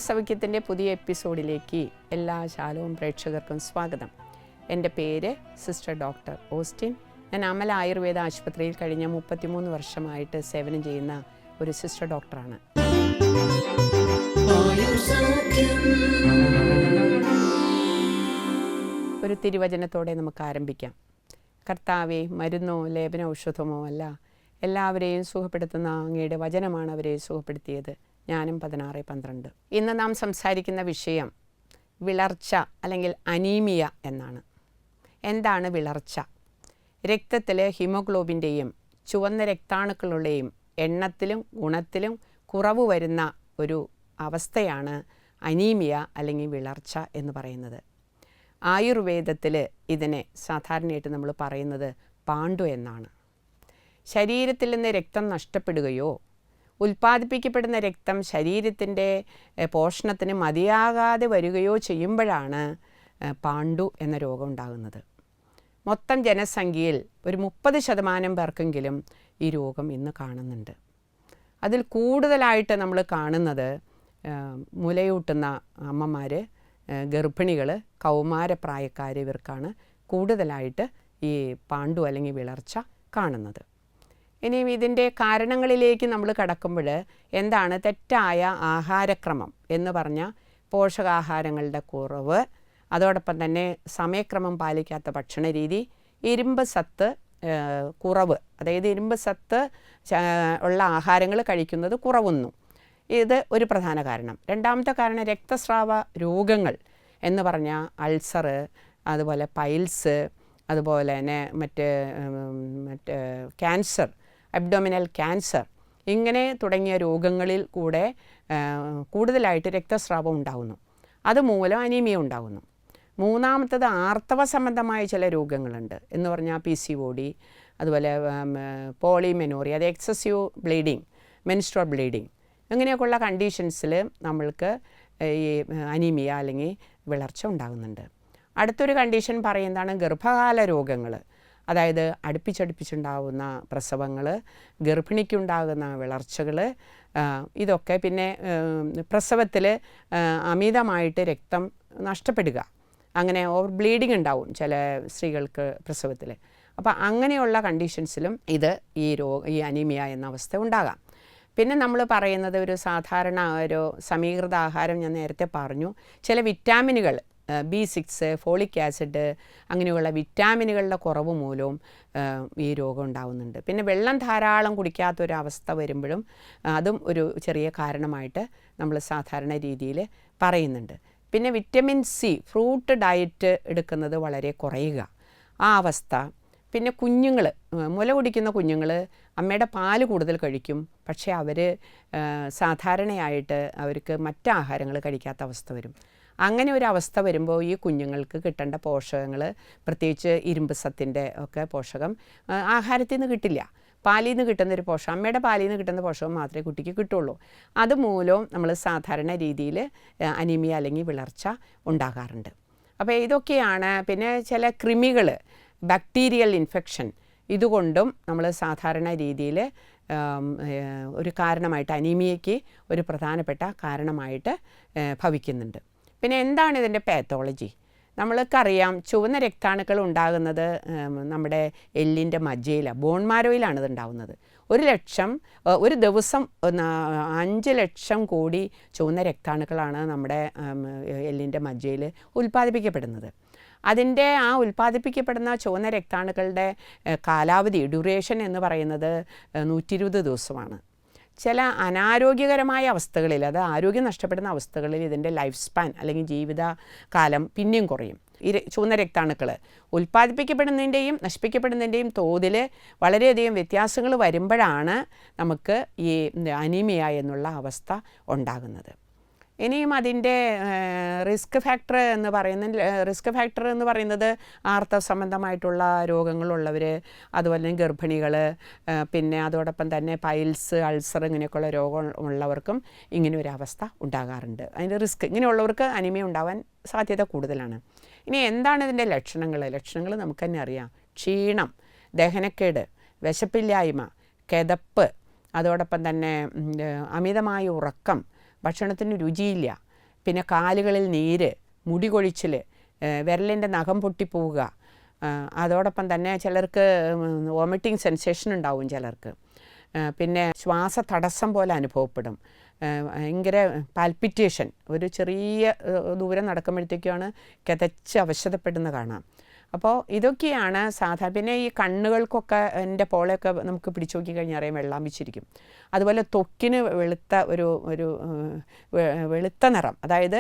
സൗഖ്യത്തിൻ്റെ പുതിയ എപ്പിസോഡിലേക്ക് എല്ലാ ശാലവും പ്രേക്ഷകർക്കും സ്വാഗതം. എൻ്റെ പേര് സിസ്റ്റർ ഡോക്ടർ ഓസ്റ്റിൻ. ഞാൻ അമല ആയുർവേദ ആശുപത്രിയിൽ കഴിഞ്ഞ 33 വർഷമായിട്ട് സേവനം ചെയ്യുന്ന ഒരു സിസ്റ്റർ ഡോക്ടറാണ്. ഒരു തിരുവചനത്തോടെ നമുക്ക് ആരംഭിക്കാം. കർത്താവേ, മരുന്നോ ലേപന ഔഷധമോ അല്ല, എല്ലാവരെയും സുഖപ്പെടുത്തുന്ന അങ്ങയുടെ വചനമാണ് അവരെ സുഖപ്പെടുത്തിയത്. ജ്ഞാനം 16:12. ഇന്ന് നാം സംസാരിക്കുന്ന വിഷയം വിളർച്ച അല്ലെങ്കിൽ അനീമിയ എന്നാണ്. എന്താണ് വിളർച്ച? രക്തത്തിൽ ഹീമോഗ്ലോബിൻ്റെയും ചുവന്ന രക്താണുക്കളുടെയും എണ്ണത്തിലും ഗുണത്തിലും കുറവ് വരുന്ന ഒരു അവസ്ഥയാണ് അനീമിയ അല്ലെങ്കിൽ വിളർച്ച എന്ന് പറയുന്നത്. ആയുർവേദത്തിൽ ഇതിനെ സാധാരണയായിട്ട് നമ്മൾ പറയുന്നത് പാണ്ഡു എന്നാണ്. ശരീരത്തിൽ നിന്ന് രക്തം നഷ്ടപ്പെടുകയോ ഉൽപ്പാദിപ്പിക്കപ്പെടുന്ന രക്തം ശരീരത്തിൻ്റെ പോഷണത്തിന് മതിയാകാതെ വരികയോ ചെയ്യുമ്പോഴാണ് പാണ്ഡു എന്ന രോഗം ഉണ്ടാകുന്നത്. മൊത്തം ജനസംഖ്യയിൽ ഒരു 30% പേർക്കെങ്കിലും ഈ രോഗം ഇന്ന് കാണുന്നുണ്ട്. അതിൽ കൂടുതലായിട്ട് നമ്മൾ കാണുന്നത് മുലയൂട്ടുന്ന അമ്മമാർ, ഗർഭിണികൾ, കൗമാരപ്രായക്കാർ, ഇവർക്കാണ് കൂടുതലായിട്ട് ഈ പാണ്ഡു അല്ലെങ്കിൽ വിളർച്ച കാണുന്നത്. ഇനിയും ഇതിൻ്റെ കാരണങ്ങളിലേക്ക് നമ്മൾ കടക്കുമ്പോൾ എന്താണ് തെറ്റായ ആഹാരക്രമം എന്ന് പറഞ്ഞാൽ പോഷകാഹാരങ്ങളുടെ കുറവ്, അതോടൊപ്പം തന്നെ സമയക്രമം പാലിക്കാത്ത ഭക്ഷണ രീതി, ഇരുമ്പ് സത്ത് കുറവ്, അതായത് ഇരുമ്പ് സത്ത് ഉള്ള ആഹാരങ്ങൾ കഴിക്കുന്നത് കുറവുന്നു. ഇത് ഒരു പ്രധാന കാരണം. രണ്ടാമത്തെ കാരണം രക്തസ്രാവ രോഗങ്ങൾ എന്ന് പറഞ്ഞാൽ അൾസർ, അതുപോലെ പൈൽസ്, അതുപോലെ തന്നെ മറ്റ് ക്യാൻസർ, അബ്ഡോമിനൽ ക്യാൻസർ, ഇങ്ങനെ തുടങ്ങിയ രോഗങ്ങളിൽ കൂടെ കൂടുതലായിട്ട് രക്തസ്രാവം ഉണ്ടാകുന്നു. അതുമൂലം അനീമിയ ഉണ്ടാകുന്നു. മൂന്നാമത്തത് ആർത്തവ സംബന്ധമായ ചില രോഗങ്ങളുണ്ട് എന്ന് പറഞ്ഞാൽ PCOD, അതുപോലെ പോളിമെനോറിയ, അത് എക്സസീവ് ബ്ലീഡിങ്, മെൻസ്ട്രുവൽ ബ്ലീഡിങ്, ഇങ്ങനെയൊക്കെയുള്ള കണ്ടീഷൻസിൽ നമ്മൾക്ക് ഈ അനീമിയ അല്ലെങ്കിൽ വിളർച്ച ഉണ്ടാകുന്നുണ്ട്. അടുത്തൊരു കണ്ടീഷൻ പറയുന്നതാണ് ഗർഭകാല രോഗങ്ങൾ. അതായത് അടുപ്പിച്ചടുപ്പിച്ചുണ്ടാകുന്ന പ്രസവങ്ങൾ, ഗർഭിണിക്കുണ്ടാകുന്ന വിളർച്ചകൾ, ഇതൊക്കെ പിന്നെ പ്രസവത്തിൽ അമിതമായിട്ട് രക്തം നഷ്ടപ്പെടുക, അങ്ങനെ ഓവർ ബ്ലീഡിങ് ഉണ്ടാവും ചില സ്ത്രീകൾക്ക് പ്രസവത്തിൽ. അപ്പോൾ അങ്ങനെയുള്ള കണ്ടീഷൻസിലും ഈ അനീമിയ എന്ന അവസ്ഥ ഉണ്ടാകാം. പിന്നെ നമ്മൾ പറയുന്നത് ഒരു സാധാരണ ഒരു സമീകൃത ആഹാരം, ഞാൻ നേരത്തെ പറഞ്ഞു, ചില വിറ്റാമിനുകൾ B6, ഫോളിക് ആസിഡ്, അങ്ങനെയുള്ള വിറ്റാമിനുകളുടെ കുറവ് മൂലവും ഈ രോഗം ഉണ്ടാകുന്നുണ്ട്. പിന്നെ വെള്ളം ധാരാളം കുടിക്കാത്തൊരവസ്ഥ വരുമ്പോഴും അതും ഒരു ചെറിയ കാരണമായിട്ട് നമ്മൾ സാധാരണ രീതിയിൽ പറയുന്നുണ്ട്. പിന്നെ വിറ്റമിൻ C, ഫ്രൂട്ട് ഡയറ്റ് എടുക്കുന്നത് വളരെ കുറയുക, ആ അവസ്ഥ. പിന്നെ കുഞ്ഞുങ്ങൾ, മുല കുടിക്കുന്ന കുഞ്ഞുങ്ങൾ അമ്മയുടെ പാല് കൂടുതൽ കഴിക്കും, പക്ഷേ അവർ സാധാരണയായിട്ട് അവർക്ക് മറ്റ് ആഹാരങ്ങൾ കഴിക്കാത്ത അവസ്ഥ വരും. അങ്ങനെ ഒരു അവസ്ഥ വരുമ്പോൾ ഈ കുഞ്ഞുങ്ങൾക്ക് കിട്ടേണ്ട പോഷകങ്ങൾ, പ്രത്യേകിച്ച് ഇരുമ്പ് സത്തിൻ്റെ ഒക്കെ പോഷകം ആഹാരത്തിൽ നിന്ന് കിട്ടില്ല. പാലിൽ നിന്ന് കിട്ടുന്നൊരു പോഷകം, അമ്മയുടെ പാലിൽ നിന്ന് കിട്ടുന്ന പോഷകം മാത്രമേ കുട്ടിക്ക് കിട്ടുള്ളൂ. അതുമൂലം നമ്മൾ സാധാരണ രീതിയിൽ അനീമിയ അല്ലെങ്കിൽ വിളർച്ച ഉണ്ടാകാറുണ്ട്. അപ്പോൾ ഇതൊക്കെയാണ്. പിന്നെ ചില കൃമികൾ, ബാക്ടീരിയൽ ഇൻഫെക്ഷൻ, ഇതുകൊണ്ടും നമ്മൾ സാധാരണ രീതിയിൽ ഒരു കാരണമായിട്ട്, അനീമിയയ്ക്ക് ഒരു പ്രധാനപ്പെട്ട കാരണമായിട്ട് ഭവിക്കുന്നുണ്ട്. പിന്നെ എന്താണ് ഇതിൻ്റെ പാത്തോളജി? നമ്മൾക്കറിയാം, ചുവന്ന രക്താണുക്കൾ ഉണ്ടാകുന്നത് നമ്മുടെ എല്ലിൻ്റെ മജ്ജയിലാണ്, ബോൺ മാരോയിലാണ് ഇത് ഉണ്ടാകുന്നത്. ഒരു ദിവസം 5 ലക്ഷം കോടി ചുവന്ന രക്താണുക്കളാണ് നമ്മുടെ എല്ലിൻ്റെ മജ്ജയിൽ ഉൽപ്പാദിപ്പിക്കപ്പെടുന്നത്. അതിൻ്റെ ഉൽപ്പാദിപ്പിക്കപ്പെടുന്ന ചുവന്ന രക്താണുക്കളുടെ കാലാവധി, ഡ്യൂറേഷൻ എന്ന് പറയുന്നത് 120 ദിവസമാണ്. ചില അനാരോഗ്യകരമായ അവസ്ഥകളിൽ, അത് ആരോഗ്യം നഷ്ടപ്പെടുന്ന അവസ്ഥകളിൽ ഇതിൻ്റെ ലൈഫ് സ്പാൻ അല്ലെങ്കിൽ ജീവിതകാലം പിന്നെയും കുറയും. ഈ ചുവന്ന രക്താണുക്കൾ ഉൽപ്പാദിപ്പിക്കപ്പെടുന്നതിൻ്റെയും നശിപ്പിക്കപ്പെടുന്നതിൻ്റെയും തോതിൽ വളരെയധികം വ്യത്യാസങ്ങൾ വരുമ്പോഴാണ് നമുക്ക് ഈ അനീമിയ എന്നുള്ള അവസ്ഥ ഉണ്ടാകുന്നത്. ഇനിയും അതിൻ്റെ റിസ്ക് ഫാക്ടർ എന്ന് പറയുന്നത് ആർത്തവ സംബന്ധമായിട്ടുള്ള രോഗങ്ങളുള്ളവർ, അതുപോലെ ഗർഭിണികൾ, പിന്നെ അതോടൊപ്പം തന്നെ പൈൽസ്, അൾസർ, ഇങ്ങനെയൊക്കെയുള്ള രോഗമുള്ളവർക്കും ഇങ്ങനെ ഒരു അവസ്ഥ ഉണ്ടാകാറുണ്ട്. അതിൻ്റെ റിസ്ക്, ഇങ്ങനെയുള്ളവർക്ക് അനീമിയ ഉണ്ടാവാൻ സാധ്യത കൂടുതലാണ്. ഇനി എന്താണ് ഇതിൻ്റെ ലക്ഷണങ്ങൾ നമുക്ക് തന്നെ അറിയാം. ക്ഷീണം, ദഹനക്കേട്, വിശപ്പില്ലായ്മ, കിതപ്പ്, അതോടൊപ്പം തന്നെ അമിതമായ ഉറക്കം, ഭക്ഷണത്തിന് രുചിയില്ല, പിന്നെ കാലുകളിൽ നീര്, മുടി കൊഴിച്ചിൽ, വിരലിൻ്റെ നഖം പൊട്ടിപ്പോവുക, അതോടൊപ്പം തന്നെ ചിലർക്ക് വോമിറ്റിംഗ് സെൻസേഷൻ ഉണ്ടാവും ചിലർക്ക്, പിന്നെ ശ്വാസ തടസ്സം പോലെ അനുഭവപ്പെടും, ഭയങ്കര പാൽപിറ്റേഷൻ, ഒരു ചെറിയ ദൂരം നടക്കുമ്പോഴത്തേക്കാണ് കിതച്ച് അവശതപ്പെടുന്ന കാണാം. അപ്പോൾ ഇതൊക്കെയാണ് സാധാരണ. പിന്നെ ഈ കണ്ണുകൾക്കൊക്കെ എൻ്റെ പോളയൊക്കെ നമുക്ക് പിടിച്ചു നോക്കി കഴിഞ്ഞാൽ അറിയാം വെള്ളം വെച്ചിരിക്കും. അതുപോലെ ത്വക്കിന് വെളുത്ത നിറം, അതായത്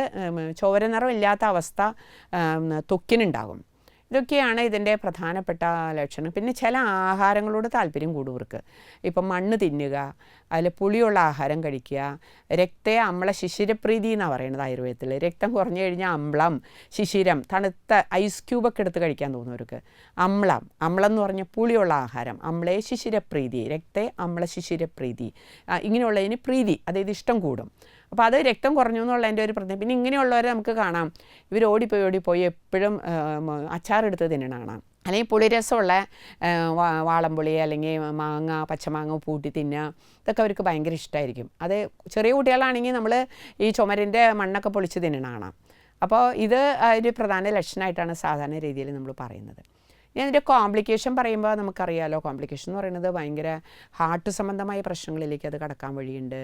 ചോര നിറം ഇല്ലാത്ത അവസ്ഥ ത്വക്കിനുണ്ടാകും. ഇതൊക്കെയാണ് ഇതിൻ്റെ പ്രധാനപ്പെട്ട ലക്ഷണം. പിന്നെ ചില ആഹാരങ്ങളോട് താല്പര്യം കൂടും ഇവർക്ക്. ഇപ്പം മണ്ണ് തിന്നുക, അതിൽ പുളിയുള്ള ആഹാരം കഴിക്കുക, രക്തേ അമ്ല ശിശിരപ്രീതി എന്നാണ് പറയുന്നത് ആയുർവേദത്തിൽ. രക്തം കുറഞ്ഞു കഴിഞ്ഞാൽ അമ്ലം, ശിശിരം, തണുത്ത ഐസ് ക്യൂബൊക്കെ എടുത്ത് കഴിക്കാൻ തോന്നുന്നവർക്ക്. അമ്ലം എന്ന് പറഞ്ഞാൽ പുളിയുള്ള ആഹാരം, അമ്ലേ ശിശിരപ്രീതി, രക്തേ അമ്ല ശിശിരപ്രീതി, ഇങ്ങനെയുള്ളതിന് പ്രീതി, അതായത് ഇഷ്ടം കൂടും. അപ്പോൾ അത് രക്തം കുറഞ്ഞു എന്നുള്ളതിൻ്റെ ഒരു പ്രത്യേകം. പിന്നെ ഇങ്ങനെയുള്ളവരെ നമുക്ക് കാണാം, ഇവർ ഓടിപ്പോയി എപ്പോഴും അച്ചാറെടുത്ത് തിന്നണ കാണാം. അല്ലെങ്കിൽ പുളിരസമുള്ള വാളംപുളി അല്ലെങ്കിൽ മാങ്ങ, പച്ചമാങ്ങ പൂട്ടി തിന്നുക, ഇതൊക്കെ അവർക്ക് ഭയങ്കര ഇഷ്ടമായിരിക്കും. അത് ചെറിയ കുട്ടികളാണെങ്കിൽ നമ്മൾ ഈ ചുമരിൻ്റെ മണ്ണൊക്കെ പൊളിച്ച് തിന്നണ കാണാം. അപ്പോൾ ഇത് ഒരു പ്രധാന ലക്ഷണമായിട്ടാണ് സാധാരണ രീതിയിൽ നമ്മൾ പറയുന്നത്. ഇനി അതിൻ്റെ കോംപ്ലിക്കേഷൻ പറയുമ്പോൾ നമുക്കറിയാമല്ലോ, കോംപ്ലിക്കേഷൻ എന്ന് പറയുന്നത് ഭയങ്കര ഹാർട്ട് സംബന്ധമായ പ്രശ്നങ്ങളിലേക്ക് അത് കടക്കാൻ വഴിയുണ്ട്.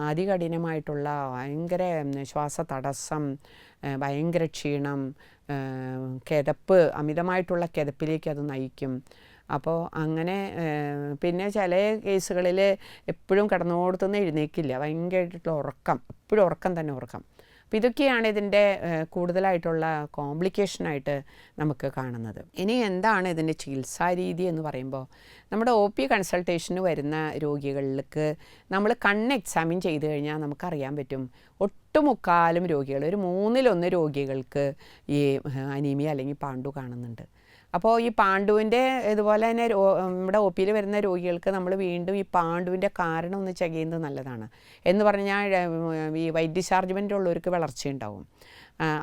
അതികഠിനമായിട്ടുള്ള ഭയങ്കര ശ്വാസ തടസ്സം, ഭയങ്കര ക്ഷീണം, കിതപ്പ്, അമിതമായിട്ടുള്ള കിതപ്പിലേക്ക് അത് നയിക്കും. അപ്പോൾ അങ്ങനെ പിന്നെ ചില കേസുകളിൽ എപ്പോഴും കിടന്നോടത്തുനിന്ന് എഴുന്നേക്കില്ല, ഭയങ്കരമായിട്ടുള്ള ഉറക്കം, എപ്പോഴും ഉറക്കം തന്നെ ഉറക്കം. അപ്പോൾ ഇതൊക്കെയാണ് ഇതിൻ്റെ കൂടുതലായിട്ടുള്ള കോംപ്ലിക്കേഷനായിട്ട് നമുക്ക് കാണുന്നത്. ഇനി എന്താണ് ഇതിൻ്റെ ചികിത്സാ രീതി എന്ന് പറയുമ്പോൾ, നമ്മുടെ OP കൺസൾട്ടേഷന് വരുന്ന രോഗികൾക്ക് നമ്മൾ കണ്ണ് എക്സാമിൻ ചെയ്ത് കഴിഞ്ഞാൽ നമുക്കറിയാൻ പറ്റും, ഒട്ടുമുക്കാലും രോഗികൾ, ഒരു 1/3 രോഗികൾക്ക് ഈ അനീമിയ അല്ലെങ്കിൽ പാണ്ടു കാണുന്നുണ്ട്. അപ്പോൾ ഈ പാണ്ഡുവിൻ്റെ ഇതുപോലെ തന്നെ നമ്മുടെ OP വരുന്ന രോഗികൾക്ക് നമ്മൾ വീണ്ടും ഈ പാണ്ഡുവിൻ്റെ കാരണം ഒന്ന് ചെക്ക് ചെയ്യുന്നത് നല്ലതാണ്. എന്ന് പറഞ്ഞാൽ ഈ വൈറ്റ് ഡിസ്ചാർജ്മെൻ്റ് ഉള്ളവർക്ക് വളർച്ചയുണ്ടാവും,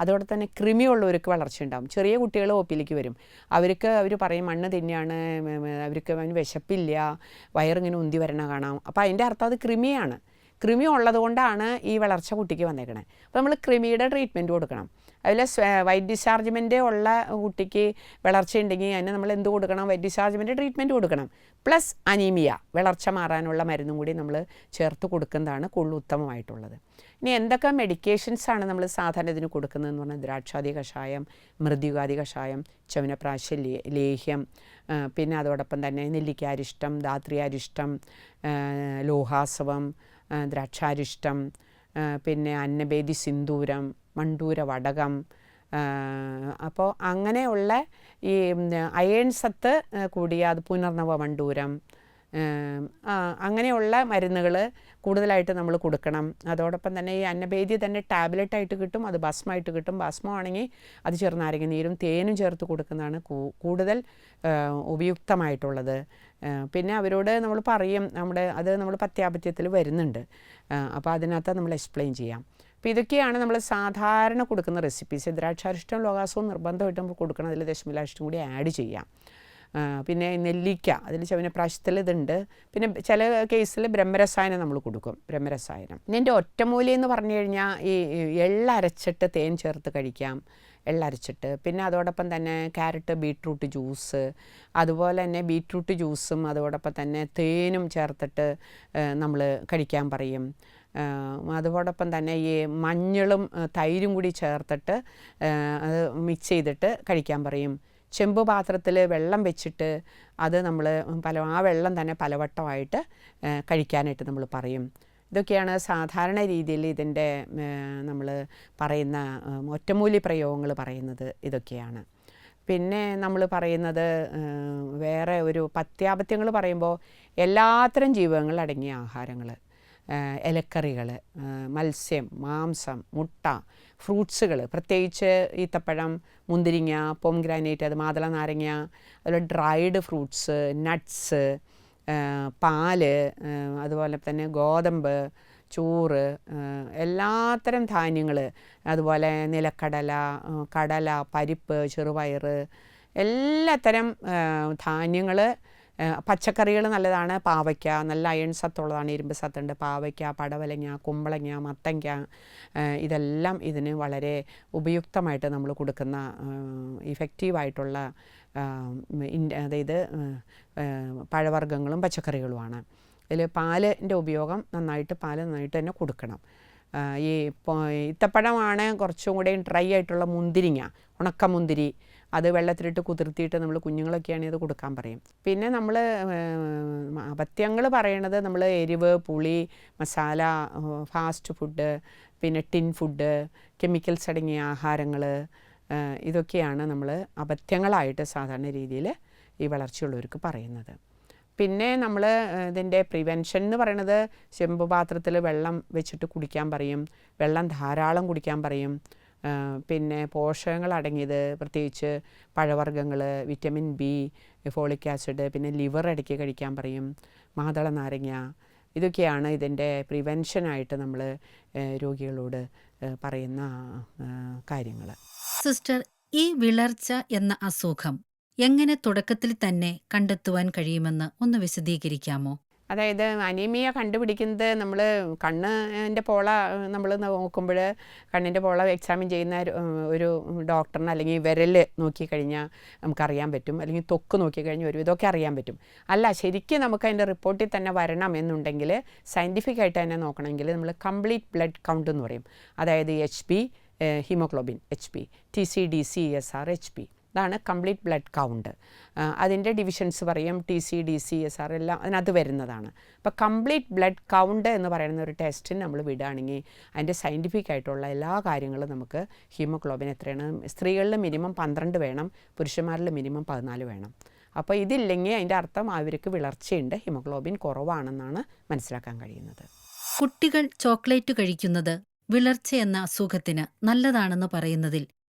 അതോടെ തന്നെ കൃമിയുള്ളവർക്ക് വളർച്ചയുണ്ടാവും. ചെറിയ കുട്ടികൾ OPയിലേക്ക് വരും, അവർ പറയും മണ്ണ് തന്നെയാണ്, അവർക്ക് വിശപ്പില്ല, വയറിങ്ങനെ ഉന്തി വരണ കാണാം. അപ്പോൾ അതിൻ്റെ അർത്ഥം അത് കൃമിയാണ്. കൃമി ഉള്ളത് കൊണ്ടാണ് ഈ വളർച്ച കുട്ടിക്ക് വന്നേക്കണേ. അപ്പോൾ നമ്മൾ കൃമിയുടെ ട്രീറ്റ്മെൻറ്റ് കൊടുക്കണം. അതിൽ വൈറ്റ് ഡിസ്ചാർജ്മെൻ്റ് ഉള്ള കുട്ടിക്ക് വളർച്ചയുണ്ടെങ്കിൽ അതിന് നമ്മൾ എന്ത് കൊടുക്കണം? വൈറ്റ് ഡിസ്ചാർജ്മെൻ്റ് ട്രീറ്റ്മെൻറ്റ് കൊടുക്കണം. പ്ലസ് അനീമിയ, വളർച്ച മാറാനുള്ള മരുന്നും കൂടി നമ്മൾ ചേർത്ത് കൊടുക്കുന്നതാണ് കൂടുതൽ ഉത്തമമായിട്ടുള്ളത്. ഇനി എന്തൊക്കെ മെഡിക്കേഷൻസാണ് നമ്മൾ സാധാരണ ഇതിന് കൊടുക്കുന്നതെന്ന് പറഞ്ഞാൽ, ദ്രാക്ഷാദി കഷായം, മൃദ്യുകാദി കഷായം, ചവനപ്രാശ ലേഹ്യം, പിന്നെ അതോടൊപ്പം തന്നെ നെല്ലിക്കാരിഷ്ടം, ധാത്രിയാരിഷ്ടം, ലോഹാസവം, ദ്രാക്ഷാരിഷ്ടം, പിന്നെ അന്നഭേദി സിന്ദൂരം, മണ്ടൂര വടകം. അപ്പോൾ അങ്ങനെയുള്ള ഈ അയേൺ സത്ത് കൂടിയ അത് പുനർനവ മണ്ടൂരം, അങ്ങനെയുള്ള മരുന്നുകൾ കൂടുതലായിട്ട് നമ്മൾ കൊടുക്കണം. അതോടൊപ്പം തന്നെ ഈ അന്നഭേദി തന്നെ ടാബ്ലറ്റായിട്ട് കിട്ടും, അത് ഭസ്മമായിട്ട് കിട്ടും. ഭസ്മമാണെങ്കിൽ അത് ചെറുനാരങ്ങ നീരും തേനും ചേർത്ത് കൊടുക്കുന്നതാണ് കൂടുതൽ ഉപയുക്തമായിട്ടുള്ളത്. പിന്നെ അവരോട് നമ്മൾ പറയും, അത് നമ്മൾ പത്യാപത്യത്തിൽ വരുന്നുണ്ട്, അപ്പോൾ അതിനകത്ത് നമ്മൾ എക്സ്പ്ലെയിൻ ചെയ്യാം. അപ്പോൾ ഇതൊക്കെയാണ് നമ്മൾ സാധാരണ കൊടുക്കുന്ന റെസിപ്പീസ്. ദ്രാക്ഷാരിഷ്ടം ലോഹാസവും നിർബന്ധമായിട്ട് നമ്മൾ കൊടുക്കണം, അതിൽ ദശമൂലാരിഷ്ടം കൂടി ആഡ് ചെയ്യാം. പിന്നെ നെല്ലിക്ക, അതിൽ ചവനപ്രാശത്തിൽ ഇതുണ്ട്. പിന്നെ ചില കേസിൽ ബ്രഹ്മരസായനം നമ്മൾ കൊടുക്കും, ബ്രഹ്മരസായനം. പിന്നെ എൻ്റെ ഒറ്റമൂലി എന്ന് പറഞ്ഞു കഴിഞ്ഞാൽ ഈ എള്ളരച്ചിട്ട് തേൻ ചേർത്ത് കഴിക്കാം, എള്ളരച്ചിട്ട്. പിന്നെ അതോടൊപ്പം തന്നെ ക്യാരറ്റ് ബീട്രൂട്ട് ജ്യൂസ്, അതുപോലെ തന്നെ ബീട്രൂട്ട് ജ്യൂസും അതോടൊപ്പം തന്നെ തേനും ചേർത്തിട്ട് നമ്മൾ കഴിക്കാൻ പറയും. അതോടൊപ്പം തന്നെ ഈ മഞ്ഞളും തൈരും കൂടി ചേർത്തിട്ട് അത് മിക്സ് ചെയ്തിട്ട് കഴിക്കാൻ പറയും. ചെമ്പ് പാത്രത്തിൽ വെള്ളം വെച്ചിട്ട് അത് നമ്മൾ ആ വെള്ളം തന്നെ പലവട്ടമായിട്ട് കഴിക്കാനായിട്ട് നമ്മൾ പറയും. ഇതൊക്കെയാണ് സാധാരണ രീതിയിൽ ഇതിൻ്റെ നമ്മൾ പറയുന്ന ഒറ്റമൂലി പ്രയോഗങ്ങൾ പറയുന്നത് ഇതൊക്കെയാണ്. പിന്നെ നമ്മൾ പറയുന്നത് വേറെ ഒരു പത്യാപത്യങ്ങൾ പറയുമ്പോൾ എല്ലാത്തരം ജീവകങ്ങൾ അടങ്ങിയ ആഹാരങ്ങൾ, ഇലക്കറികൾ, മത്സ്യം, മാംസം, മുട്ട, ഫ്രൂട്ട്സുകൾ, പ്രത്യേകിച്ച് ഈത്തപ്പഴം, മുന്തിരിങ്ങ, പൊംഗ്രാനൈറ്റ്, അത് മാതള നാരങ്ങ, അതുപോലെ ഡ്രൈഡ് ഫ്രൂട്ട്സ്, നട്ട്സ്, പാല്, അതുപോലെ തന്നെ ഗോതമ്പ്, ചോറ്, എല്ലാത്തരം ധാന്യങ്ങൾ, അതുപോലെ നിലക്കടല, കടല, പരിപ്പ്, ചെറുപയർ, എല്ലാത്തരം ധാന്യങ്ങൾ പച്ചക്കറികൾ നല്ലതാണ്. പാവയ്ക്ക നല്ല അയൺ സത്തുള്ളതാണ്, ഇരുമ്പ് സത്തുണ്ട്. പാവയ്ക്ക, പടവലങ്ങ, കുമ്പളങ്ങ, മത്തങ്ങ, ഇതെല്ലാം ഇതിന് വളരെ ഉപയുക്തമായിട്ട് നമ്മൾ കൊടുക്കുന്ന ഇഫക്റ്റീവായിട്ടുള്ള അതായത് പഴവർഗ്ഗങ്ങളും പച്ചക്കറികളുമാണ്. ഇതിൽ പാലിൻ്റെ ഉപയോഗം പാൽ നന്നായിട്ട് തന്നെ കൊടുക്കണം. ഈ ഈത്തപ്പഴമാണ് കുറച്ചും കൂടെ ഡ്രൈ ആയിട്ടുള്ള മുന്തിരിങ്ങ, ഉണക്കമുന്തിരി, അത് വെള്ളത്തിലിട്ട് കുതിർത്തിയിട്ട് നമ്മൾ കുഞ്ഞുങ്ങളൊക്കെയാണെങ്കിൽ അത് കൊടുക്കാൻ പറയും. പിന്നെ നമ്മൾ അപത്യങ്ങൾ പറയണത് നമ്മൾ എരിവ്, പുളി, മസാല, ഫാസ്റ്റ് ഫുഡ്, പിന്നെ ടിൻ ഫുഡ്, കെമിക്കൽസ് അടങ്ങിയ ആഹാരങ്ങൾ, ഇതൊക്കെയാണ് നമ്മൾ അപത്യങ്ങളായിട്ട് സാധാരണ രീതിയിൽ ഈ വളർച്ചയുള്ളവർക്ക് പറയുന്നത്. പിന്നെ നമ്മൾ ഇതിൻ്റെ പ്രിവെൻഷൻ എന്ന് പറയുന്നത് ചെമ്പ് പാത്രത്തിൽ വെള്ളം വെച്ചിട്ട് കുടിക്കാൻ പറയും, വെള്ളം ധാരാളം കുടിക്കാൻ പറയും. പിന്നെ പോഷകങ്ങൾ അടങ്ങിയത് പ്രത്യേകിച്ച് പഴവർഗ്ഗങ്ങൾ, വിറ്റമിൻ ബി, ഫോളിക് ആസിഡ്, പിന്നെ ലിവർ ഇടയ്ക്ക് കഴിക്കാൻ പറയും, മാതള നാരങ്ങ, ഇതൊക്കെയാണ് ഇതിൻ്റെ പ്രിവെൻഷനായിട്ട് നമ്മൾ രോഗികളോട് പറയുന്ന കാര്യങ്ങൾ. സിസ്റ്റർ, ഈ വിളർച്ച എന്ന അസുഖം എങ്ങനെ തുടക്കത്തിൽ തന്നെ കണ്ടെത്തുവാൻ കഴിയുമെന്ന് ഒന്ന് വിശദീകരിക്കാമോ? അതായത് അനീമിയ കണ്ടുപിടിക്കുന്നത് നമ്മൾ കണ്ണിൻ്റെ പോള നമ്മൾ നോക്കുമ്പോൾ കണ്ണിൻ്റെ പോള എക്സാമിൻ ചെയ്യുന്ന ഒരു ഡോക്ടറിന് അല്ലെങ്കിൽ വിരൽ നോക്കിക്കഴിഞ്ഞാൽ നമുക്കറിയാൻ പറ്റും, അല്ലെങ്കിൽ ത്വക്ക് നോക്കിക്കഴിഞ്ഞാൽ ഒരു ഇതൊക്കെ അറിയാൻ പറ്റും. അല്ല, ശരിക്കും നമുക്ക് അതിൻ്റെ റിപ്പോർട്ടിൽ തന്നെ വരണം എന്നുണ്ടെങ്കിൽ സയൻറ്റിഫിക് ആയിട്ട് തന്നെ നോക്കണമെങ്കിൽ നമ്മൾ കംപ്ലീറ്റ് ബ്ലഡ് കൗണ്ട് എന്ന് പറയും. അതായത് HB, haemoglobin HB, TCDC, ESR, HP, ഇതാണ് കംപ്ലീറ്റ് ബ്ലഡ് കൗണ്ട്. അതിൻ്റെ ഡിവിഷൻസ് പറയും, TCDC, ESR എല്ലാം അതിനകത്ത് വരുന്നതാണ്. അപ്പോൾ കംപ്ലീറ്റ് ബ്ലഡ് കൗണ്ട് എന്ന് പറയുന്ന ഒരു ടെസ്റ്റിന് നമ്മൾ വിടുകയാണെങ്കിൽ അതിൻ്റെ സയൻറ്റിഫിക് ആയിട്ടുള്ള എല്ലാ കാര്യങ്ങളും നമുക്ക് ഹീമോഗ്ലോബിൻ എത്രയാണ്, സ്ത്രീകളിൽ മിനിമം 12 വേണം, പുരുഷന്മാരിൽ മിനിമം 14 വേണം. അപ്പോൾ ഇതില്ലെങ്കിൽ അതിൻ്റെ അർത്ഥം അവർക്ക് വിളർച്ചയുണ്ട്, ഹീമോഗ്ലോബിൻ കുറവാണെന്നാണ് മനസ്സിലാക്കാൻ കഴിയുന്നത്. കുട്ടികൾ ചോക്ലേറ്റ് കഴിക്കുന്നത് വിളർച്ച എന്ന അസുഖത്തിന് നല്ലതാണെന്ന് പറയുന്നതിൽ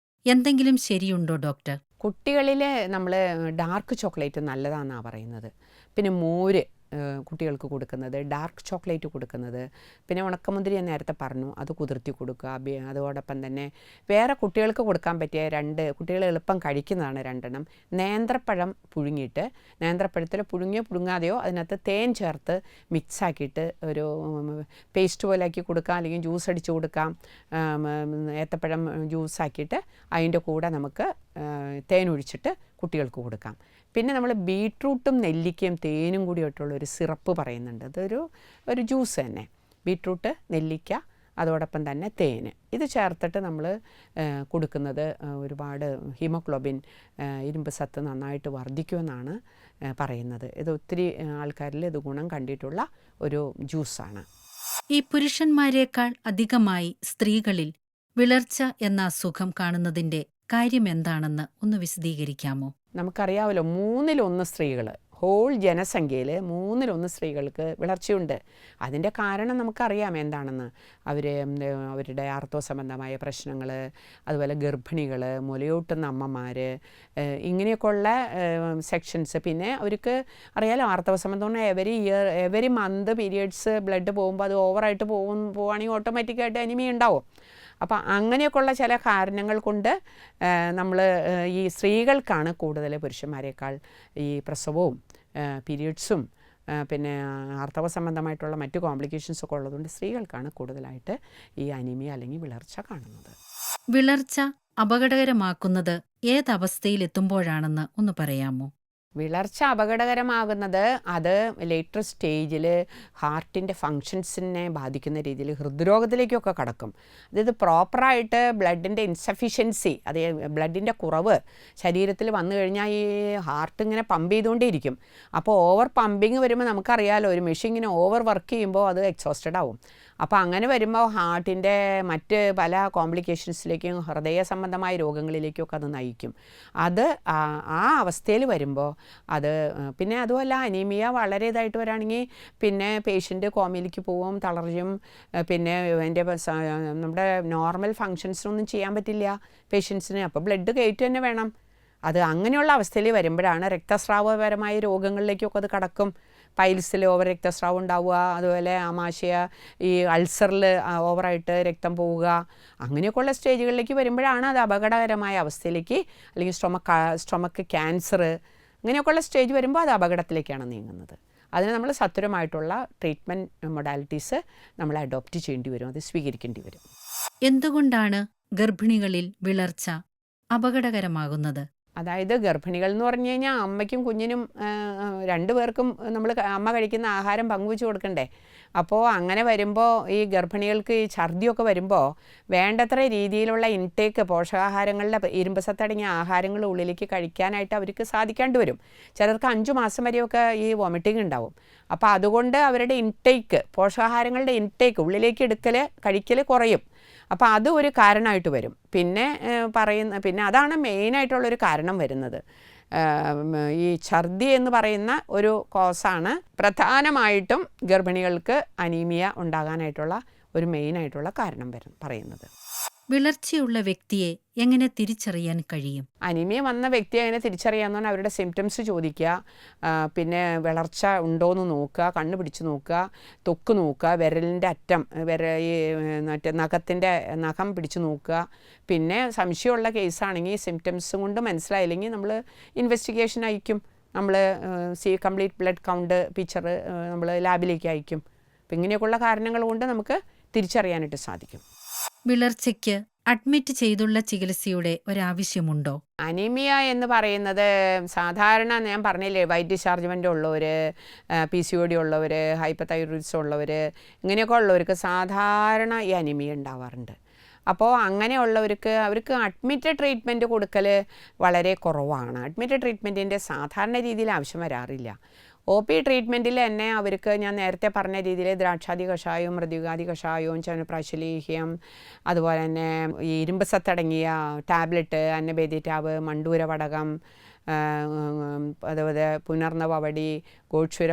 എന്തെങ്കിലും ശരിയുണ്ടോ ഡോക്ടർ? കുട്ടികളിൽ നമ്മൾ ഡാർക്ക് ചോക്ലേറ്റ് നല്ലതാണെന്നാണ് പറയുന്നത്. പിന്നെ മോര് കുട്ടികൾക്ക് കൊടുക്കുന്നത്, ഡാർക്ക് ചോക്ലേറ്റ് കൊടുക്കുന്നത്, പിന്നെ ഉണക്കമുന്തിരി ഞാൻ നേരത്തെ പറഞ്ഞു അത് കുതിർത്തി കൊടുക്കുക. അതോടൊപ്പം തന്നെ വേറെ കുട്ടികൾക്ക് കൊടുക്കാൻ പറ്റിയ കുട്ടികൾ എളുപ്പം കഴിക്കുന്നതാണ് 2 നേന്ത്രപ്പഴം പുഴുങ്ങിയിട്ട്, നേന്ത്രപ്പഴത്തിൽ പുഴുങ്ങാതെയോ അതിനകത്ത് തേൻ ചേർത്ത് മിക്സാക്കിയിട്ട് ഒരു പേസ്റ്റ് പോലെ ആക്കി കൊടുക്കാം, അല്ലെങ്കിൽ ജ്യൂസ് അടിച്ച് കൊടുക്കാം. ഏത്തപ്പഴം ജ്യൂസാക്കിയിട്ട് അതിൻ്റെ കൂടെ നമുക്ക് തേൻ ഒഴിച്ചിട്ട് കുട്ടികൾക്ക് കൊടുക്കാം. പിന്നെ നമ്മൾ ബീട്രൂട്ടും നെല്ലിക്കയും തേനും കൂടിയായിട്ടുള്ള ഒരു സിറപ്പ് പറയുന്നുണ്ട്. അതൊരു ജ്യൂസ് തന്നെ. ബീട്രൂട്ട്, നെല്ലിക്ക, അതോടൊപ്പം തന്നെ തേന്, ഇത് ചേർത്തിട്ട് നമ്മൾ കൊടുക്കുന്നത് ഒരുപാട് ഹീമോഗ്ലോബിൻ, ഇരുമ്പ് സത്ത് നന്നായിട്ട് വർദ്ധിക്കുമെന്നാണ് പറയുന്നത്. ഇത് ഒത്തിരി ആൾക്കാരിൽ ഇത് ഗുണം കണ്ടിട്ടുള്ള ഒരു ജ്യൂസാണ്. ഈ പുരുഷന്മാരെക്കാൾ അധികമായി സ്ത്രീകളിൽ വിളർച്ച എന്ന അസുഖം കാണുന്നതിന്റെ കാര്യം എന്താണെന്ന് ഒന്ന് വിശദീകരിക്കാമോ? നമുക്കറിയാമല്ലോ, 1/3 സ്ത്രീകൾ, ഹോൾ ജനസംഖ്യയിൽ 1/3 സ്ത്രീകൾക്ക് വിളർച്ചയുണ്ട്. അതിൻ്റെ കാരണം നമുക്കറിയാം എന്താണെന്ന്. അവരുടെ ആർത്തവ സംബന്ധമായ പ്രശ്നങ്ങൾ, അതുപോലെ ഗർഭിണികൾ, മുലയൂട്ടുന്ന അമ്മമാർ, ഇങ്ങനെയൊക്കെയുള്ള സെക്ഷൻസ്. പിന്നെ അവർക്ക് അറിയാലോ, ആർത്തവ സംബന്ധം എവരി മന്ത് പീരിയഡ്സ് ബ്ലഡ് പോകുമ്പോൾ അത് ഓവറായിട്ട് പോവുകയാണെങ്കിൽ ഓട്ടോമാറ്റിക്കായിട്ട് അനീമിയ ഉണ്ടാവും. അപ്പോൾ അങ്ങനെയൊക്കെയുള്ള ചില കാരണങ്ങൾ കൊണ്ട് നമ്മൾ ഈ സ്ത്രീകൾക്കാണ് കൂടുതൽ പുരുഷന്മാരെക്കാൾ ഈ പ്രസവവും പീരിയഡ്സും പിന്നെ ആർത്തവ സംബന്ധമായിട്ടുള്ള മറ്റു കോംപ്ലിക്കേഷൻസൊക്കെ ഉള്ളതുകൊണ്ട് സ്ത്രീകൾക്കാണ് കൂടുതലായിട്ട് ഈ അനീമിയ അല്ലെങ്കിൽ വിളർച്ച കാണുന്നത്. വിളർച്ച അപകടകരമാക്കുന്നത് ഏതവസ്ഥയിലെത്തുമ്പോഴാണെന്ന് ഒന്ന് പറയാമോ? വിളർച്ച അപകടകരമാകുന്നത് അത് ലേറ്റർ സ്റ്റേജിൽ ഹാർട്ടിൻ്റെ ഫങ്ഷൻസിനെ ബാധിക്കുന്ന രീതിയിൽ ഹൃദ്രോഗത്തിലേക്കൊക്കെ കടക്കും. അതായത് പ്രോപ്പറായിട്ട് ബ്ലഡിൻ്റെ ഇൻസഫിഷ്യൻസി, അത് ബ്ലഡിൻ്റെ കുറവ് ശരീരത്തിൽ വന്നു കഴിഞ്ഞാൽ ഈ ഹാർട്ട് ഇങ്ങനെ പമ്പ് ചെയ്തുകൊണ്ടേയിരിക്കും. അപ്പോൾ ഓവർ പമ്പിങ് വരുമ്പോൾ നമുക്കറിയാമല്ലോ, ഒരു മെഷീൻ ഇങ്ങനെ ഓവർ വർക്ക് ചെയ്യുമ്പോൾ അത് എക്സോസ്റ്റഡ് ആവും. അപ്പോൾ അങ്ങനെ വരുമ്പോൾ ഹാർട്ടിൻ്റെ മറ്റ് പല കോംപ്ലിക്കേഷൻസിലേക്കും ഹൃദയ സംബന്ധമായ രോഗങ്ങളിലേക്കൊക്കെ അത് നയിക്കും. അത് ആ അവസ്ഥയിൽ വരുമ്പോൾ അത് പിന്നെ അതുമല്ല, അനീമിയ വളരെ ഇതായിട്ട് വരാണെങ്കിൽ പിന്നെ പേഷ്യൻ്റ് കോമയിലേക്ക് പോവും, തളർച്ചയും, പിന്നെ അതിൻ്റെ നമ്മുടെ നോർമൽ ഫങ്ഷൻസിനൊന്നും ചെയ്യാൻ പറ്റില്ല പേഷ്യൻസിന്. അപ്പോൾ ബ്ലഡ് കയറ്റി തന്നെ വേണം. അത് അങ്ങനെയുള്ള അവസ്ഥയിൽ വരുമ്പോഴാണ് രക്തസ്രാവപരമായ രോഗങ്ങളിലേക്കൊക്കെ അത് കടക്കും. പൈൽസിൽ ഓവർ രക്തസ്രാവം ഉണ്ടാവുക, അതുപോലെ ആമാശയ ഈ അൾസറിൽ ഓവറായിട്ട് രക്തം പോവുക, അങ്ങനെയൊക്കെയുള്ള സ്റ്റേജുകളിലേക്ക് വരുമ്പോഴാണ് അത് അപകടകരമായ അവസ്ഥയിലേക്ക്, അല്ലെങ്കിൽ സ്റ്റൊമക്ക് ക്യാൻസർ, ഇങ്ങനെയൊക്കെയുള്ള സ്റ്റേജ് വരുമ്പോൾ അത് അപകടത്തിലേക്കാണ് നീങ്ങുന്നത്. അതിന് നമ്മൾ സത്വരമായിട്ടുള്ള ട്രീറ്റ്മെൻറ്റ് മൊഡാലിറ്റീസ് നമ്മൾ അഡോപ്റ്റ് ചെയ്യേണ്ടി വരും, അത് സ്വീകരിക്കേണ്ടി വരും. എന്തുകൊണ്ടാണ് ഗർഭിണികളിൽ വിളർച്ച അപകടകരമാകുന്നത്? അതായത് ഗർഭിണികൾ എന്ന് പറഞ്ഞു കഴിഞ്ഞാൽ അമ്മയ്ക്കും കുഞ്ഞിനും രണ്ടു പേർക്കും നമ്മൾ അമ്മ കഴിക്കുന്ന ആഹാരം പങ്കുവെച്ച് കൊടുക്കണ്ടേ. അപ്പോൾ അങ്ങനെ വരുമ്പോൾ ഈ ഗർഭിണികൾക്ക് ഈ ഛർദിയൊക്കെ വരുമ്പോൾ വേണ്ടത്ര രീതിയിലുള്ള ഇൻടേക്ക്, പോഷകാഹാരങ്ങളുടെ ഇരുമ്പ് സത്തടങ്ങിയ ആഹാരങ്ങൾ ഉള്ളിലേക്ക് കഴിക്കാനായിട്ട് അവർക്ക് സാധിക്കാണ്ട് വരും. ചിലർക്ക് 5 മാസം വരെയൊക്കെ ഈ വോമിറ്റിംഗ് ഉണ്ടാവും. അപ്പോൾ അതുകൊണ്ട് അവരുടെ ഇൻടേക്ക്, പോഷകാഹാരങ്ങളുടെ ഇൻടേക്ക് ഉള്ളിലേക്ക് കഴിക്കൽ കുറയും. അപ്പോൾ അത് ഒരു കാരണമായിട്ട് വരും. പിന്നെ അതാണ് മെയിനായിട്ടുള്ളൊരു കാരണം വരുന്നത്. ഈ ഛർദി എന്ന് പറയുന്ന ഒരു കോസാണ് പ്രധാനമായിട്ടും ഗർഭിണികൾക്ക് അനീമിയ ഉണ്ടാകാനായിട്ടുള്ള ഒരു മെയിനായിട്ടുള്ള കാരണം പറയുന്നത്. വിളർച്ചയുള്ള വ്യക്തിയെ എങ്ങനെ തിരിച്ചറിയാൻ കഴിയും? അനീമിയ വന്ന വ്യക്തിയെ എങ്ങനെ തിരിച്ചറിയാമെന്ന് പറഞ്ഞാൽ അവരുടെ സിംറ്റംസ് ചോദിക്കുക, പിന്നെ വിളർച്ച ഉണ്ടോയെന്ന് നോക്കുക, കണ്ണ് പിടിച്ച് നോക്കുക, ത്വക്ക് നോക്കുക, വിരലിൻ്റെ അറ്റം ഈ മറ്റേ നഖം പിടിച്ച് നോക്കുക. പിന്നെ സംശയമുള്ള കേസാണെങ്കിൽ സിംറ്റംസും കൊണ്ട് മനസ്സിലായില്ലെങ്കിൽ നമ്മൾ ഇൻവെസ്റ്റിഗേഷൻ അയക്കും. നമ്മൾ കംപ്ലീറ്റ് ബ്ലഡ് കൗണ്ട് പിക്ചർ നമ്മൾ ലാബിലേക്ക് അയക്കും. അപ്പം ഇങ്ങനെയൊക്കെയുള്ള കാരണങ്ങൾ കൊണ്ട് നമുക്ക് തിരിച്ചറിയാനായിട്ട് സാധിക്കും. വിളർച്ചയ്ക്ക് അഡ്മിറ്റ് ചെയ്തുള്ള ചികിത്സയുടെ ഒരാവശ്യമുണ്ടോ? അനീമിയ എന്ന് പറയുന്നത് സാധാരണ ഞാൻ പറഞ്ഞില്ലേ, വൈറ്റ് ഡിസ്ചാർജ്മെൻ്റ് ഉള്ളവർ, PCOD ഉള്ളവർ, ഹൈപ്പർതൈറോയിഡിസം ഉള്ളവർ, ഇങ്ങനെയൊക്കെ ഉള്ളവർക്ക് സാധാരണ ഈ അനീമിയ ഉണ്ടാവാറുണ്ട്. അപ്പോൾ അങ്ങനെയുള്ളവർക്ക് അവർക്ക് അഡ്മിറ്റഡ് ട്രീറ്റ്മെൻറ്റ് കൊടുക്കൽ വളരെ കുറവാണ്. അഡ്മിറ്റഡ് ട്രീറ്റ്മെൻറ്റിൻ്റെ സാധാരണ രീതിയിൽ ആവശ്യം വരാറില്ല. OP ട്രീറ്റ്മെൻറ്റിൽ തന്നെ അവർക്ക് ഞാൻ നേരത്തെ പറഞ്ഞ രീതിയിൽ ദ്രാക്ഷാദി കഷായവും മൃദുകാദി കഷായവും ചവനപ്രാശലേഹ്യം, അതുപോലെ തന്നെ ഈ ഇരുമ്പ് സത്തടങ്ങിയ ടാബ്ലറ്റ്, അന്നഭേദ്യറ്റാവ്, മണ്ടൂരവടകം, അതുപോലെ പുനർനവവടി, ഗോക്ഷുര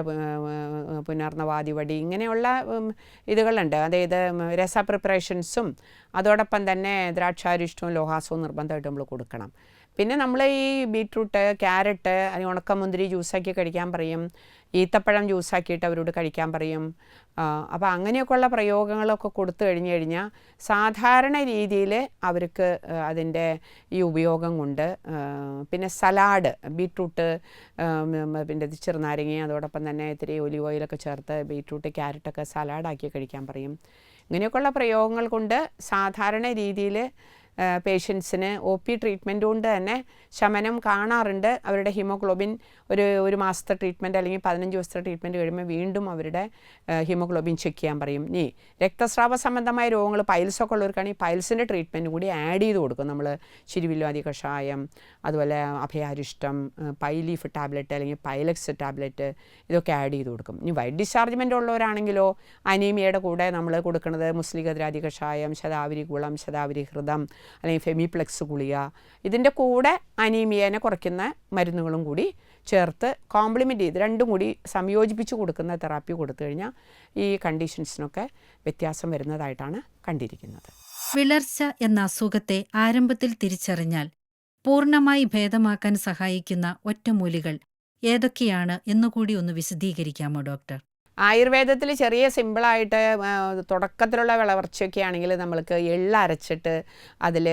പുനർനവാദിവടി, ഇങ്ങനെയുള്ള ഇതുകളുണ്ട്. അതായത് രസ പ്രിപ്പറേഷൻസും അതോടൊപ്പം തന്നെ ദ്രാക്ഷാരിഷ്ടവും ലോഹാസവും നിർബന്ധമായിട്ട് നമ്മൾ കൊടുക്കണം. പിന്നെ നമ്മൾ ഈ ബീട്രൂട്ട്, ക്യാരറ്റ്, അല്ലെങ്കിൽ ഉണക്കമുന്തിരി ജ്യൂസാക്കി കഴിക്കാൻ പറയും, ഈത്തപ്പഴം ജ്യൂസാക്കിയിട്ട് അവരോട് കഴിക്കാൻ പറയും. അപ്പോൾ അങ്ങനെയൊക്കെയുള്ള പ്രയോഗങ്ങളൊക്കെ കൊടുത്തു കഴിഞ്ഞാൽ സാധാരണ രീതിയിൽ അവർക്ക് അതിൻ്റെ ഈ ഉപയോഗം കൊണ്ട്, പിന്നെ സലാഡ്, ബീട്രൂട്ട്, പിന്നെ ചെറുനാരങ്ങ, അതോടൊപ്പം തന്നെ ഇത്തിരി ഒലിവ് ഓയിലൊക്കെ ചേർത്ത് ബീട്രൂട്ട്, ക്യാരറ്റൊക്കെ സലാഡാക്കി കഴിക്കാൻ പറയും. ഇങ്ങനെയൊക്കെയുള്ള പ്രയോഗങ്ങൾ കൊണ്ട് സാധാരണ രീതിയിൽ പേഷ്യൻസിന് OP ട്രീറ്റ്മെൻറ്റ് കൊണ്ട് തന്നെ ശമനം കാണാറുണ്ട്. അവരുടെ ഹീമോഗ്ലോബിൻ ഒരു മാസത്തെ ട്രീറ്റ്മെൻറ്റ് അല്ലെങ്കിൽ 15 ദിവസത്തെ ട്രീറ്റ്മെൻറ്റ് കഴിയുമ്പോൾ വീണ്ടും അവരുടെ ഹീമോഗ്ലോബിൻ ചെക്ക് ചെയ്യാൻ പറയും. ഇനി രക്തസ്രാവ സംബന്ധമായ രോഗങ്ങൾ, പൈൽസൊക്കെ ഉള്ളവർക്കാണെങ്കിൽ പൈൽസിൻ്റെ ട്രീറ്റ്മെൻറ്റ് കൂടി ആഡ് ചെയ്ത് കൊടുക്കും. നമ്മൾ ശിരുവില്വാദി കഷായം, അതുപോലെ അഭയാരിഷ്ടം, പൈലീഫ് ടാബ്ലറ്റ് അല്ലെങ്കിൽ പൈലക്സ് ടാബ്ലറ്റ്, ഇതൊക്കെ ആഡ് ചെയ്ത് കൊടുക്കും. ഇനി വൈറ്റ് ഡിസ്ചാർജ്മെൻ്റ് ഉള്ളവരാണെങ്കിലോ അനീമിയയുടെ കൂടെ നമ്മൾ കൊടുക്കുന്നത് മുസ്ലികദ്രാദി കഷായം, ശതാവരി ഗുളം, ശതാവരി ഹൃദം, അല്ലെങ്കിൽ ഫെമിപ്ലെക്സ് ഗുളിക, ഇതിൻ്റെ കൂടെ അനീമിയനെ കുറയ്ക്കുന്ന മരുന്നുകളും കൂടി ചേർത്ത് കോംപ്ലിമെൻ്റ് ചെയ്ത് രണ്ടും കൂടി സംയോജിപ്പിച്ച് കൊടുക്കുന്ന തെറാപ്പി കൊടുത്തു കഴിഞ്ഞാൽ ഈ കണ്ടീഷൻസിനൊക്കെ വ്യത്യാസം വരുന്നതായിട്ടാണ് കണ്ടിരിക്കുന്നത്. വിളർച്ച എന്ന അസുഖത്തെ ആരംഭത്തിൽ തിരിച്ചറിഞ്ഞാൽ പൂർണ്ണമായി ഭേദമാക്കാൻ സഹായിക്കുന്ന ഒറ്റമൂലികൾ ഏതൊക്കെയാണ് എന്നുകൂടി ഒന്ന് വിശദീകരിക്കാമോ ഡോക്ടർ? ആയുർവേദത്തിൽ ചെറിയ സിമ്പിളായിട്ട് തുടക്കത്തിലുള്ള വിളർച്ചയൊക്കെ ആണെങ്കിൽ നമ്മൾക്ക് എള്ള് അരച്ചിട്ട് അതിൽ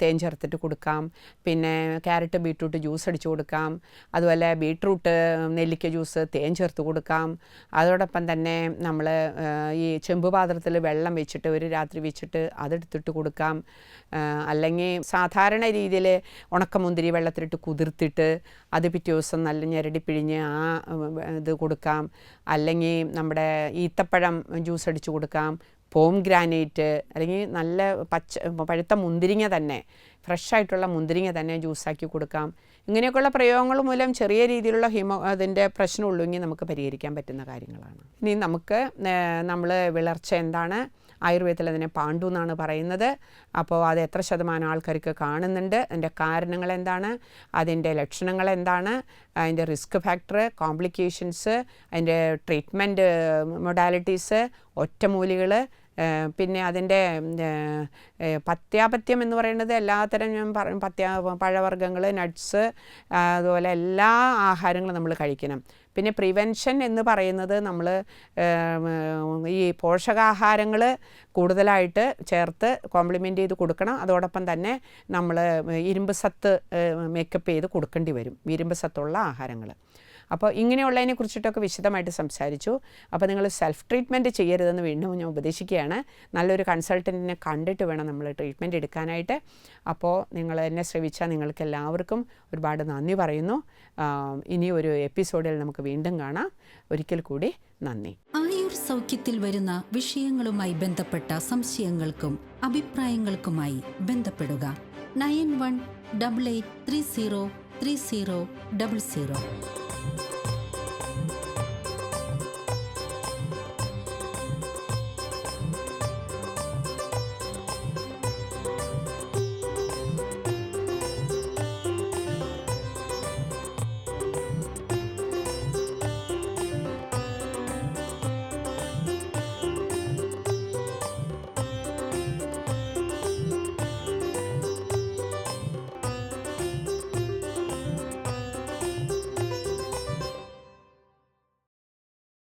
തേൻ ചേർത്തിട്ട് കൊടുക്കാം. പിന്നെ ക്യാരറ്റ് ബീട്രൂട്ട് ജ്യൂസ് അടിച്ചു കൊടുക്കാം. അതുപോലെ ബീട്രൂട്ട് നെല്ലിക്ക ജ്യൂസ് തേൻ ചേർത്ത് കൊടുക്കാം. അതോടൊപ്പം തന്നെ നമ്മൾ ഈ ചെമ്പ് പാത്രത്തിൽ വെള്ളം വെച്ചിട്ട് ഒരു രാത്രി വെച്ചിട്ട് അതെടുത്തിട്ട് കൊടുക്കാം. അല്ലെങ്കിൽ സാധാരണ രീതിയിൽ ഉണക്കമുന്തിരി വെള്ളത്തിലിട്ട് കുതിർത്തിട്ട് അത് പിറ്റേ ദിവസം നല്ല ഞെരടി പിഴിഞ്ഞ് ഇത് കൊടുക്കാം. അല്ലെങ്കിൽ നമ്മുടെ ഈത്തപ്പഴം ജ്യൂസ് അടിച്ചു കൊടുക്കാം. പോംഗ്രാനൈറ്റ് അല്ലെങ്കിൽ നല്ല പഴുത്ത മുന്തിരിങ്ങ തന്നെ, ഫ്രഷായിട്ടുള്ള മുന്തിരിങ്ങ തന്നെ ജ്യൂസാക്കി കൊടുക്കാം. ഇങ്ങനെയൊക്കെയുള്ള പ്രയോഗങ്ങൾ മൂലം ചെറിയ രീതിയിലുള്ള അതിൻ്റെ പ്രശ്നമുള്ളെങ്കിൽ നമുക്ക് പരിഹരിക്കാൻ പറ്റുന്ന കാര്യങ്ങളാണ്. ഇനി നമ്മൾ വിളർച്ച എന്താണ്, ആയുർവേദത്തിൽ അതിനെ പാണ്ഡു എന്നാണ് പറയുന്നത്. അപ്പോൾ അത് എത്ര ശതമാനം ആൾക്കാർക്ക് കാണുന്നുണ്ട്, അതിൻ്റെ കാരണങ്ങൾ എന്താണ്, അതിൻ്റെ ലക്ഷണങ്ങൾ എന്താണ്, അതിൻ്റെ റിസ്ക് ഫാക്ടർ, കോംപ്ലിക്കേഷൻസ്, അതിൻ്റെ ട്രീറ്റ്മെൻറ്റ് മൊഡാലിറ്റീസ്, ഒറ്റമൂലികൾ, പിന്നെ അതിൻ്റെ പത്യാപത്യം എന്ന് പറയുന്നത് എല്ലാത്തരം ഞാൻ പഴവർഗ്ഗങ്ങൾ, നട്ട്സ്, അതുപോലെ എല്ലാ ആഹാരങ്ങളും നമ്മൾ കഴിക്കണം. പിന്നെ പ്രിവെൻഷൻ എന്ന് പറയുന്നത് നമ്മൾ ഈ പോഷകാഹാരങ്ങൾ കൂടുതലായിട്ട് ചേർത്ത് കോംപ്ലിമെൻ്റ് ചെയ്ത് കൊടുക്കണം. അതോടൊപ്പം തന്നെ നമ്മൾ ഇരുമ്പ് സത്ത് മേക്കപ്പ് ചെയ്ത് കൊടുക്കേണ്ടി വരും, ഇരുമ്പ് സത്തുള്ള ആഹാരങ്ങൾ. അപ്പോൾ ഇങ്ങനെയുള്ളതിനെ കുറിച്ചിട്ടൊക്കെ വിശദമായിട്ട് സംസാരിച്ചു. അപ്പോൾ നിങ്ങൾ സെൽഫ് ട്രീറ്റ്മെൻറ്റ് ചെയ്യരുതെന്ന് വീണ്ടും ഞാൻ ഉപദേശിക്കുകയാണ്. നല്ലൊരു കൺസൾട്ടൻറ്റിനെ കണ്ടിട്ട് വേണം നമ്മൾ ട്രീറ്റ്മെൻറ്റ് എടുക്കാനായിട്ട്. അപ്പോൾ നിങ്ങൾ എന്നെ ശ്രവിച്ചാൽ നിങ്ങൾക്ക് എല്ലാവർക്കും ഒരുപാട് നന്ദി പറയുന്നു. ഇനി ഒരു എപ്പിസോഡിൽ നമുക്ക് വീണ്ടും കാണാം. ഒരിക്കൽ കൂടി നന്ദി. ആയുർ സൗഖ്യത്തിൽ വരുന്ന വിഷയങ്ങളുമായി ബന്ധപ്പെട്ട സംശയങ്ങൾക്കും അഭിപ്രായങ്ങൾക്കുമായി ബന്ധപ്പെടുക 9188303000.